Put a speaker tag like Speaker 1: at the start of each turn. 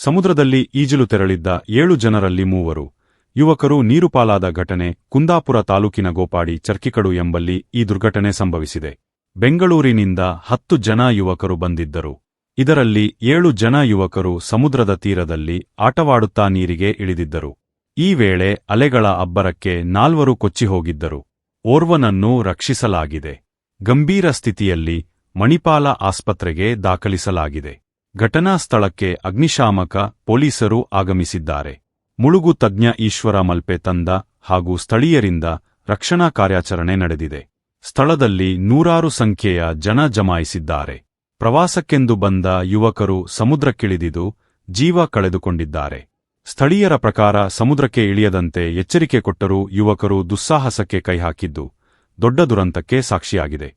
Speaker 1: ಸಮುದ್ರದಲ್ಲಿ ಈಜಲು ತೆರಳಿದ್ದ 7 ಜನರಲ್ಲಿ 3 ಯುವಕರು ನೀರುಪಾಲಾದ ಘಟನೆ ಕುಂದಾಪುರ ತಾಲೂಕಿನ ಗೋಪಾಡಿ ಚರ್ಕಿಕಡು ಎಂಬಲ್ಲಿ ಈ ದುರ್ಘಟನೆ ಸಂಭವಿಸಿದೆ. ಬೆಂಗಳೂರಿನಿಂದ 10 ಜನ ಯುವಕರು ಬಂದಿದ್ದರು. ಇದರಲ್ಲಿ 7 ಜನ ಯುವಕರು ಸಮುದ್ರದ ತೀರದಲ್ಲಿ ಆಟವಾಡುತ್ತಾ ನೀರಿಗೆ ಇಳಿದಿದ್ದರು. ಈ ವೇಳೆ ಅಲೆಗಳ ಅಬ್ಬರಕ್ಕೆ 4 ಕೊಚ್ಚಿಹೋಗಿದ್ದರು. ಓರ್ವನನ್ನು ರಕ್ಷಿಸಲಾಗಿದೆ. ಗಂಭೀರ ಸ್ಥಿತಿಯಲ್ಲಿ ಮಣಿಪಾಲ ಆಸ್ಪತ್ರೆಗೆ ದಾಖಲಿಸಲಾಗಿದೆ. ಘಟನಾ ಸ್ಥಳಕ್ಕೆ ಅಗ್ನಿಶಾಮಕ ಪೊಲೀಸರು ಆಗಮಿಸಿದ್ದಾರೆ. ಮುಳುಗು ತಜ್ಞ ಈಶ್ವರ ಮಲ್ಪೆ ತಂದ ಹಾಗೂ ಸ್ಥಳೀಯರಿಂದ ರಕ್ಷಣಾ ಕಾರ್ಯಾಚರಣೆ ನಡೆದಿದೆ. ಸ್ಥಳದಲ್ಲಿ ನೂರಾರು ಸಂಖ್ಯೆಯ ಜನ ಜಮಾಯಿಸಿದ್ದಾರೆ. ಪ್ರವಾಸಕ್ಕೆಂದು ಬಂದ ಯುವಕರು ಸಮುದ್ರಕ್ಕಿಳಿದಿದ್ದು ಜೀವ ಕಳೆದುಕೊಂಡಿದ್ದಾರೆ. ಸ್ಥಳೀಯರ ಪ್ರಕಾರ ಸಮುದ್ರಕ್ಕೆ ಇಳಿಯದಂತೆ ಎಚ್ಚರಿಕೆ ಕೊಟ್ಟರೂ ಯುವಕರು ದುಸ್ಸಾಹಸಕ್ಕೆ ಕೈಹಾಕಿದ್ದು ದೊಡ್ಡ ದುರಂತಕ್ಕೆ ಸಾಕ್ಷಿಯಾಗಿದೆ.